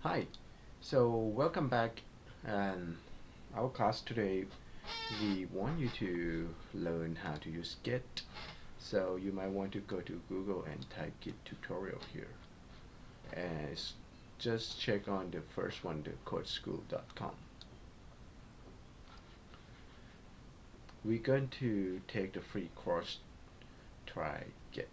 Hi, so welcome back. And our class today, we want you to learn how to use Git. So you might want to go to Google and type Git tutorial here, and just check on the first one, the codeschool.com. We're going to take the free course, try Git.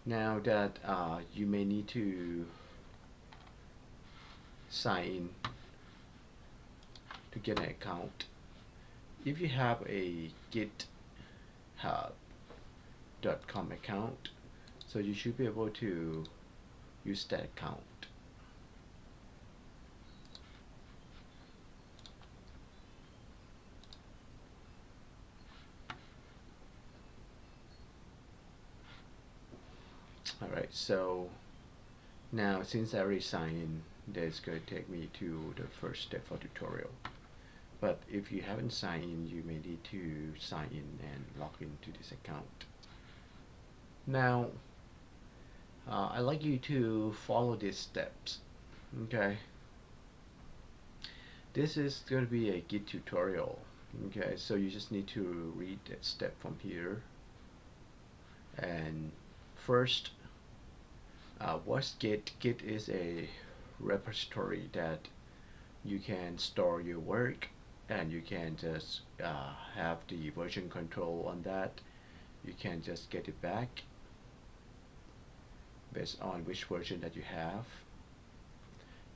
Now that you may need to sign in to get an account. If you have a GitHub.com account, so you should be able to use that account. Alright, so now since I already signed in, that's going to take me to the first step for tutorial. But if you haven't signed in, you may need to sign in and log into this account. Now, I'd like you to follow these steps. Okay, this is going to be a Git tutorial. Okay, so you just need to read that step from here. And first, what's Git? Git is a repository that you can store your work, and you can just have the version control on that. You can just get it back based on which version that you have.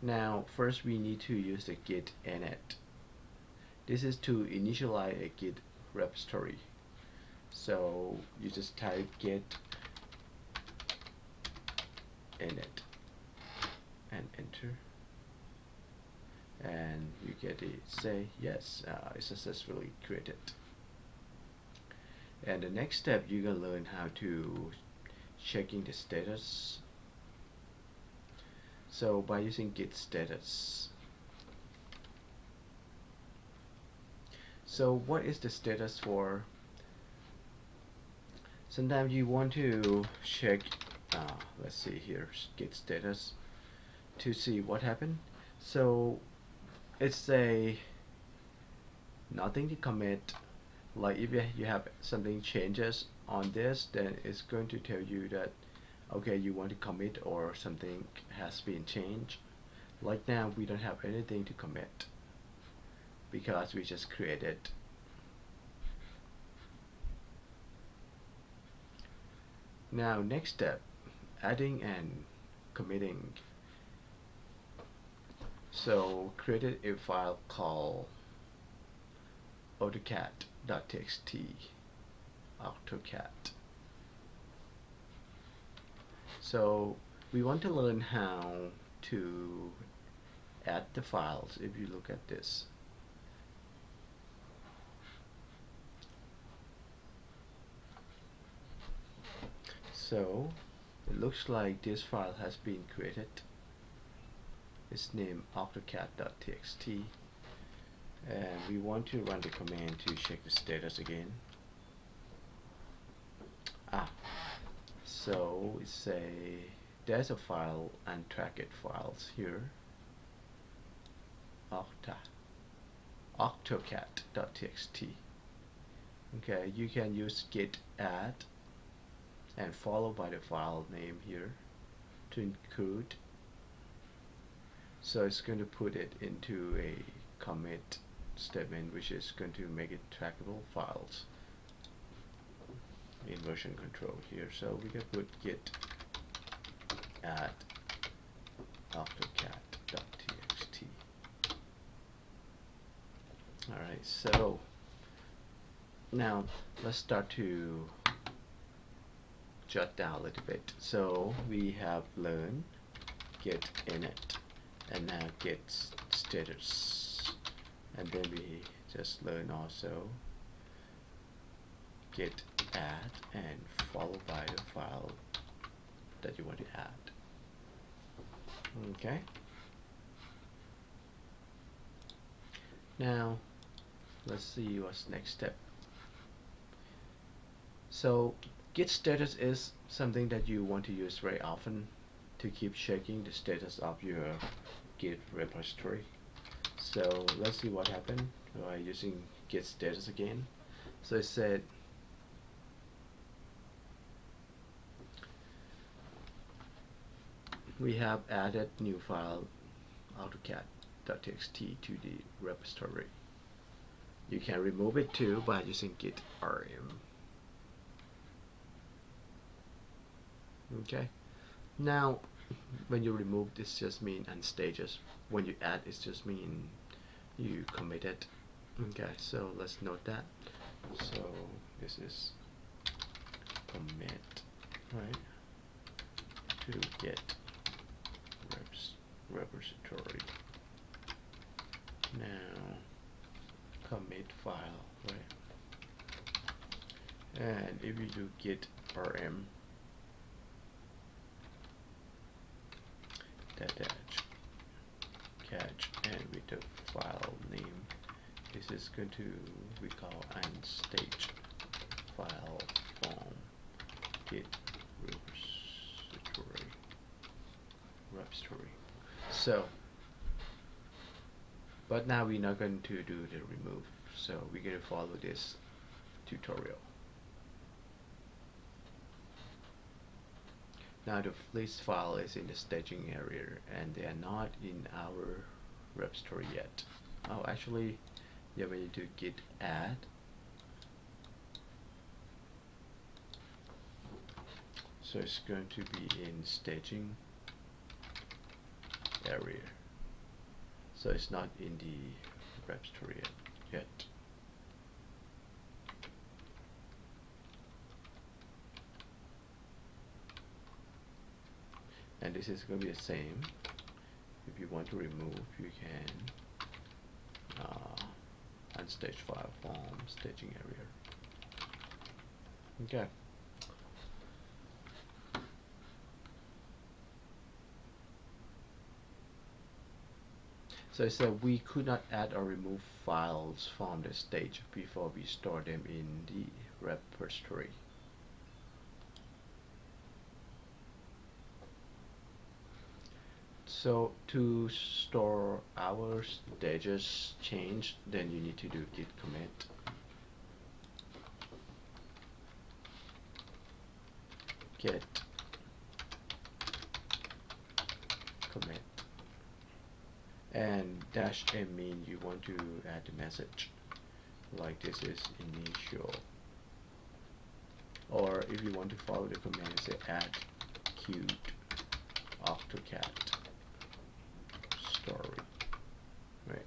Now first we need to use the Git Init. This is to initialize a Git repository. So you just type Git Init and enter, and you get it say yes, it's successfully created. And the next step, you're gonna learn how to checking the status. So by using Git Status. So what is the status for? Sometimes you want to check, let's see here, Git Status, to see what happened. So it's a nothing to commit. Like if you have something changes on this, then it's going to tell you that okay, you want to commit or something has been changed. Like now we don't have anything to commit because we just created. Now next step, adding and committing. So created a file called AutoCAD.txt. AutoCAD. So we want to learn how to add the files. If you look at this, so it looks like this file has been created. It's named AutoCAD.txt, and we want to run the command to check the status again. So it's there's a file, untracked files here, AutoCAD.txt. Okay, you can use git add and followed by the file name here to include. So it's going to put it into a commit statement, which is going to make it trackable files in version control here. So we can put git add AutoCAD.txt. Alright, so now let's start to jot down a little bit. So we have learned Git Init and now Git Status, and then we just learn also Git add and followed by the file that you want to add. Okay, now let's see what's next step. So Git status is something that you want to use very often to keep checking the status of your Git repository. So let's see what happened by using Git status again. So it said we have added new file AutoCAD.txt to the repository. You can remove it too by using git rm. Okay. Now, when you remove, this just mean unstages. When you add, it just mean you committed. Okay, so let's note that. So this is commit, right, to Git repository. Now commit file, right? And if you do git rm dash catch, and with the file name, this is going to we call unstage file from Git repository. So, but now we're not going to do the remove, so we're going to follow this tutorial. Now this file is in the staging area and they are not in our repository yet. Oh, actually, yeah, when you do git add, so it's going to be in staging area. So it's not in the repository yet. And this is going to be the same. If you want to remove, you can unstage file from staging area. Okay. So it said we could not add or remove files from the stage before we store them in the repository. So to store our stages change, then you need to do git commit. Git commit. And dash m mean you want to add the message, like this is initial. Or if you want to follow the command, say add queued AutoCAD story. Right.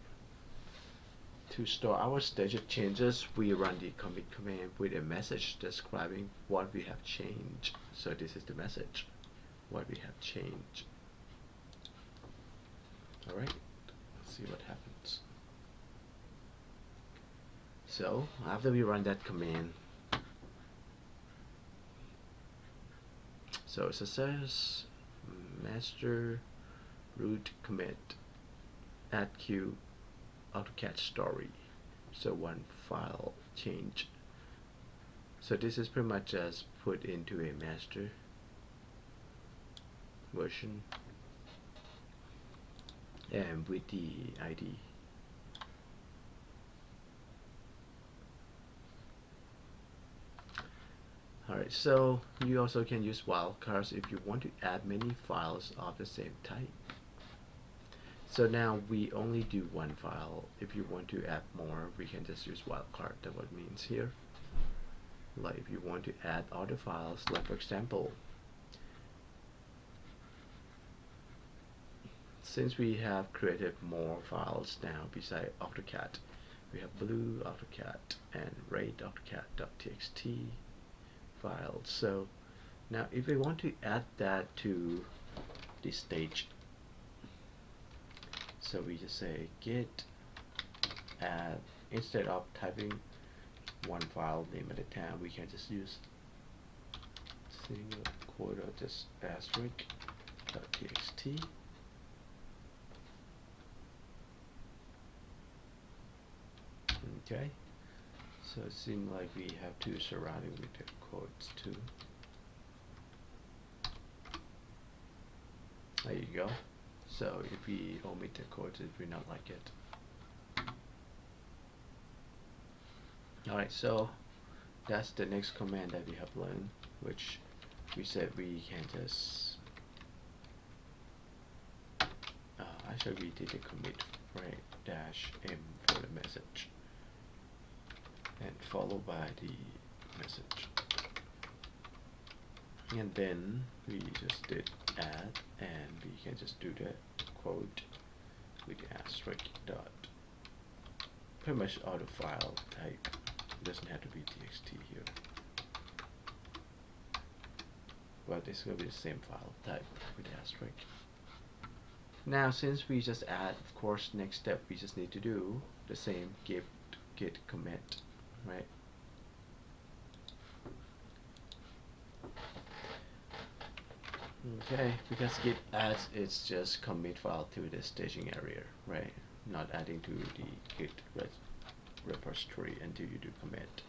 To store our stage changes, we run the commit command with a message describing what we have changed. So this is the message, what we have changed. Alright, let's see what happens. So after we run that command, so it says master root commit add queue AutoCAD story. So one file change. So this is pretty much as put into a master version and with the ID. Alright, so you also can use wildcards if you want to add many files of the same type. So now we only do one file. If you want to add more, we can just use wildcard. That's what it means here. Like if you want to add other files, like for example, since we have created more files now beside AutoCAD, we have blue AutoCAD and red AutoCAD.txt files. So now if we want to add that to the stage, so we just say git add, instead of typing one file name at a time, we can just use single quote or just asterisk.txt. Okay, So it seems like we have to surround it with the quotes too. There you go. So if we omit the quotes, it will not like it. Alright, so that's the next command that we have learned, which we said we can just actually we did a commit right -m for the message and followed by the message, and then we just did add, and we can just do the quote with the asterisk dot. Pretty much all the file type, it doesn't have to be txt here, but it's going to be the same file type with the asterisk. Now since we just add, of course next step we just need to do the same git commit, right? Okay, because git adds its just commit file to the staging area, right? Not adding to the git repository until you do commit.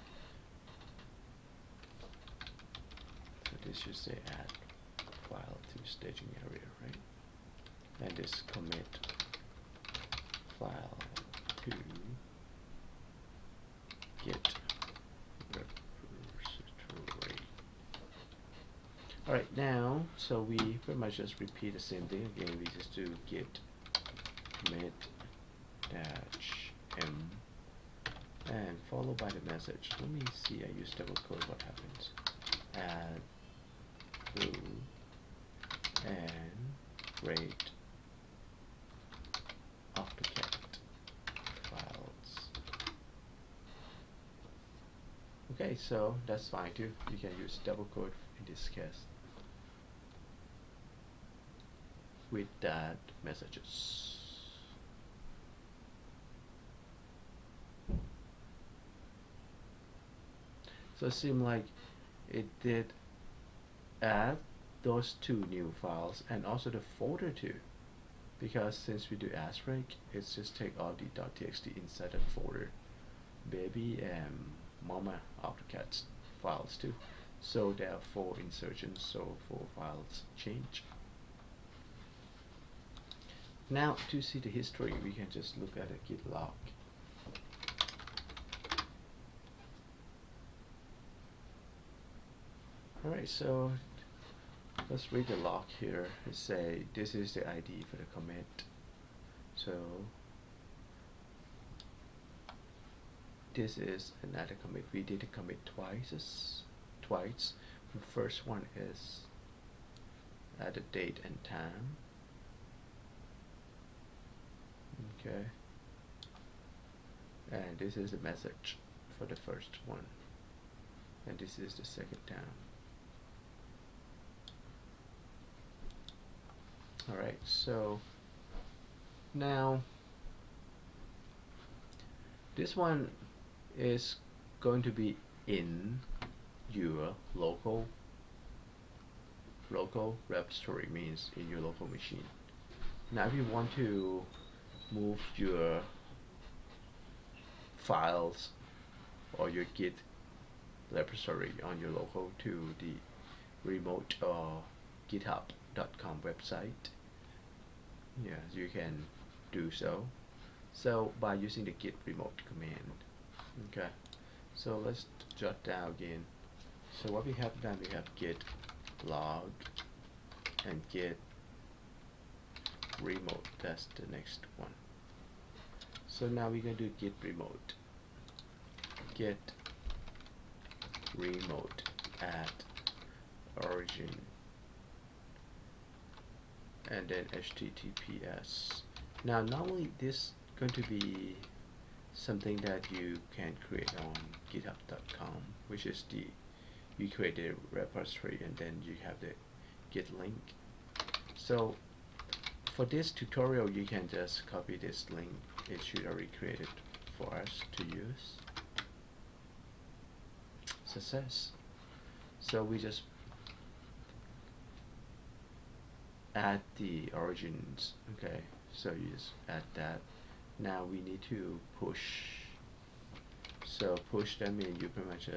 So this should say add file to staging area, right? And this commit file to git repository. Alright, now, so we pretty much just repeat the same thing again. We just do git commit -m and followed by the message. Let me see, I use double quote, what happens? Add foo and rate AutoCAD files. Okay, so that's fine too. You can use double quote in this case with that messages. So it seems like it did add those two new files and also the folder too, because since we do asterisk, it's just take all the .txt inside that folder, baby and mama AutoCAD files too. So there are 4 insertions, so 4 files change. Now to see the history, we can just look at a git log. Alright, so let's read the log here. It say this is the ID for the commit. So this is another commit. We did a commit twice. The first one is at the date and time. Okay. And this is the message for the first one. And this is the second time. Alright, so now this one is going to be in your local repository, means in your local machine. Now if you want to move your files or your Git repository on your local to the remote or github.com website, yes, you can do so. So by using the Git Remote Command. Okay, so let's jot down again. So what we have done, we have Git log and Git remote. That's the next one. So now we're going to do Git remote. Git remote at origin, and then HTTPS. Now normally this is going to be something that you can create on github.com, which is you create a repository and then you have the Git link. So for this tutorial you can just copy this link. It should already created for us to use. Success. So we just add the origins. Okay, so you just add that. Now we need to push So push, that means you pretty much